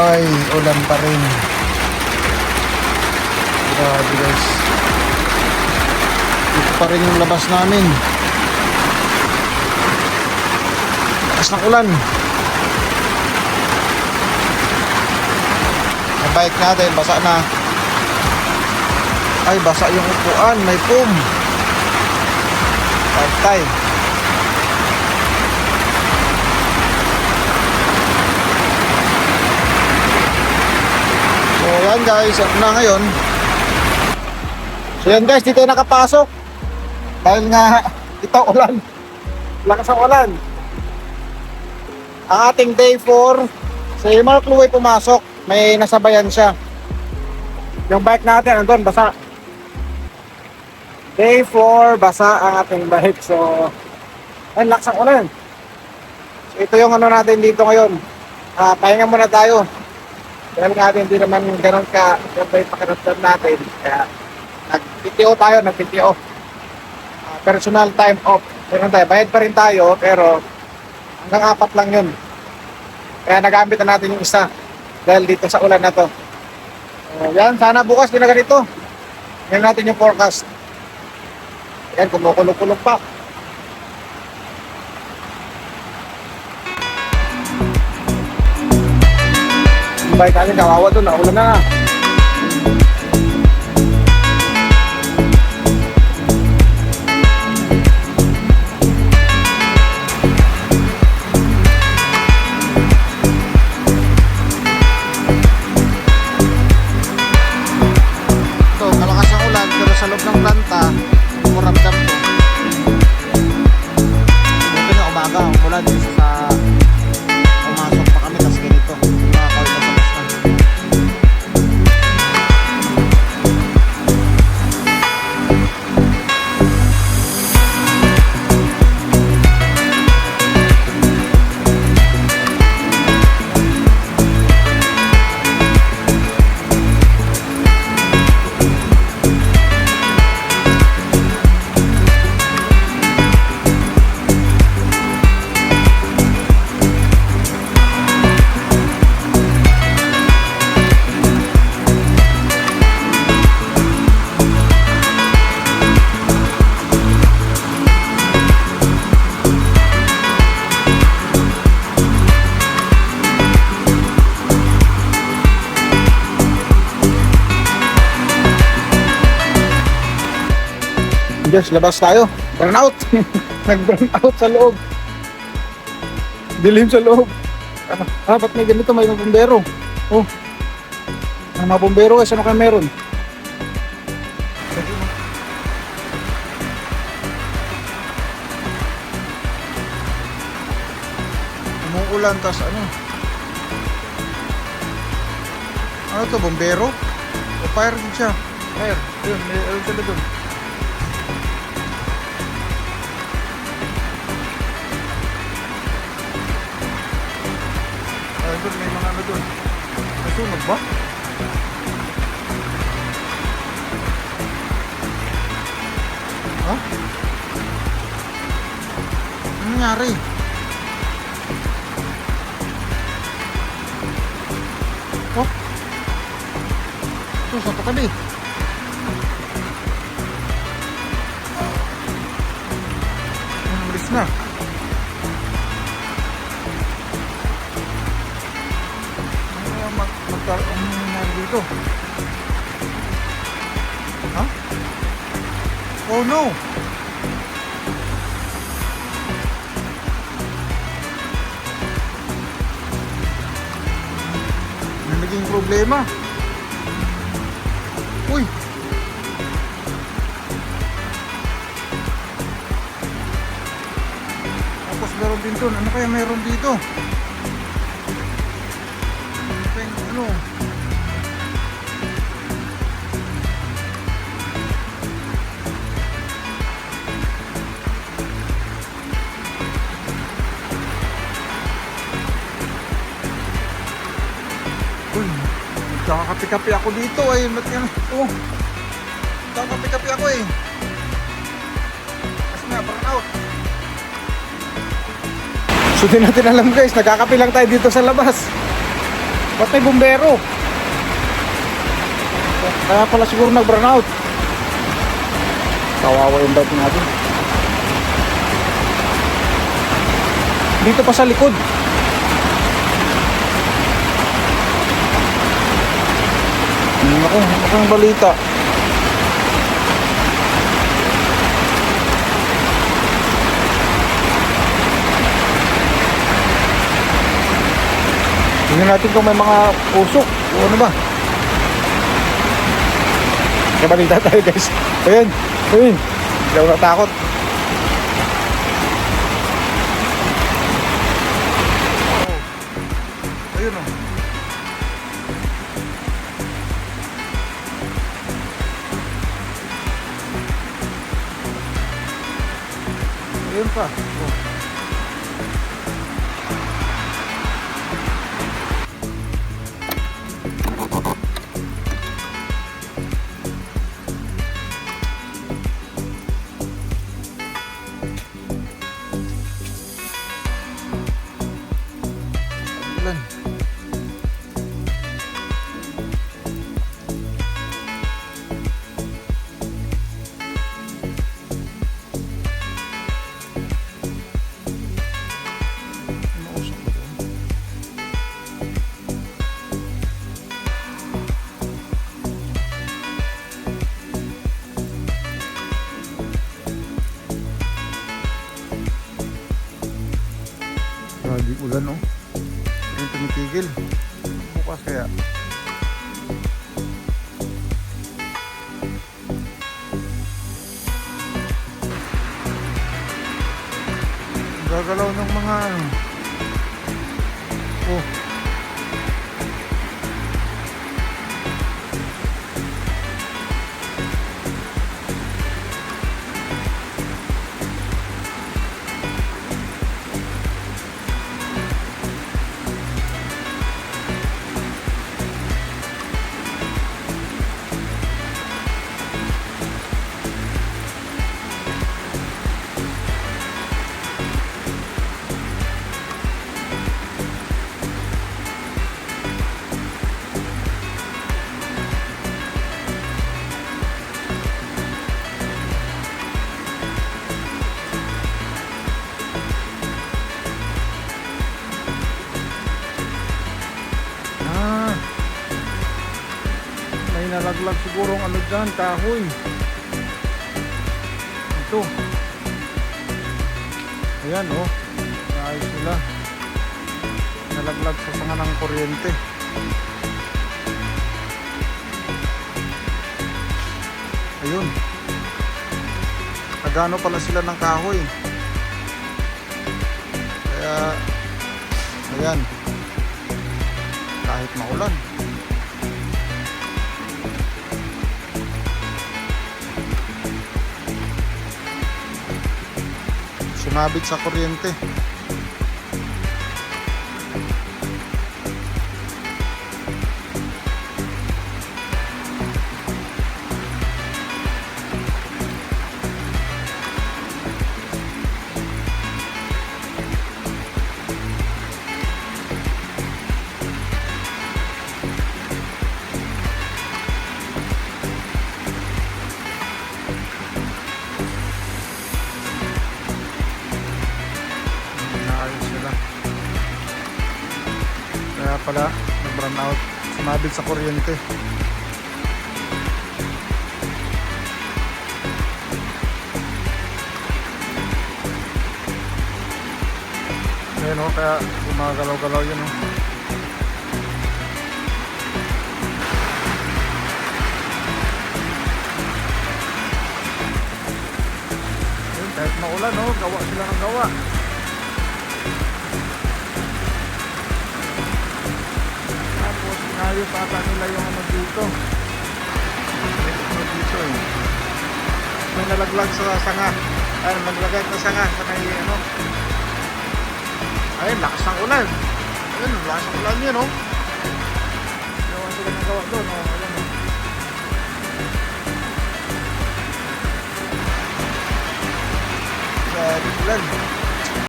Ay, ulan pa rin. Grabe guys. Ito pa rin yung labas namin. Lakas ng ulan. Ang bike natin, basa na. Ay, basa yung upuan. May foam. Pantay. So yan guys, ano na ngayon. So yan guys, dito nakapasok. Dahil nga ito ulan. Lakas ang ulan. Ang ating day 4, si Mark Luway pumasok. May nasabayan siya. Yung bike natin andun, basa. Day 4, basa ang ating bike. So ayun, lakas ang ulan. So ito yung ano natin dito ngayon. Pahinga muna tayo. Dahil nga hindi naman ganun ka yung pakiramdam natin. Kaya nag-PTO tayo, nag-PTO. Personal time off. Meron tayo, bayad pa rin tayo, pero hanggang 4 lang yun. Kaya nagamit na natin yung isa dahil dito sa ulan na to. Yan, sana bukas din na ganito. Ngayon natin yung forecast. Yan, kumukulong-kulong pa. Bike natin, kawawa doon, naulan na. Ito, malakas ang ulan, pero sa loob ng planta, muramdam to. Ito na umaga, ang ulan sa pumasok pa kami, tas ganito. Just labas tayo. Burn out. Nag-burn out sa loob. Dilim sa loob. Ba't may ganito? May mga bumbero. Oh. May mga bumbero guys. Ano kayo meron? Umuulan tas ano? Ano to? Bumbero? O fire din siya. Fire. Yun. May ano sila dun. Doon, may mga ano doon. Nasunog ba? Ha? Ano nangyari? Oh? Ito, sa katabi. Umalis na. Ang nangyari dito? Ha? Oh no! Ano naging problema? Uy! Tapos meron din dun. Ano kaya meron dito? Ano? Uy, kakakapi-kapi ako dito ay ba't yan? Oh, kakakapi-kapi ako eh. Kasi nga, burn out. So di natin alam guys, nagkakapi lang tayo dito sa labas. Ba't may bumbero? Kaya pala siguro nag-burn out. Kawawa yung bike natin. Dito pa sa likod. Akong balita. Tingnan natin kung may mga usok o ano ba. Kabalita tayo guys. Ayun. Ayun. Hindi ako natakot. Ayun o. Ayun pa. Oh. Ulan. Grabe ulan oh. Hindi tumitigil. Bukas kaya. Gagalaw ng mga ano. Oh. May nalaglag siguro ang ano dyan, kahoy. Ito. Ayan oh. Naayos nila. Nalaglag sa sanga ng kuryente. Ayun. Nagano pala sila ng kahoy. Kaya ayan. Kahit maulan. Sumabit sa kuryente. Kaya pala nag-run out, sumabit sa kuryente. Ayan o, kaya gumagalaw-galaw yun o. Ayun, kahit maulan o, gawa sila ng gawa. Ayos ata nila yung ano dito. Dito eh. May nalaglag sa sanga. Ay, naglagay na sanga sa may ano. Ayun, lakas ng ulan. Ayun, lakas ng ulan yun, oh. Gawa sila ng gawa doon, oh. Ayun, oh. Sa ulan.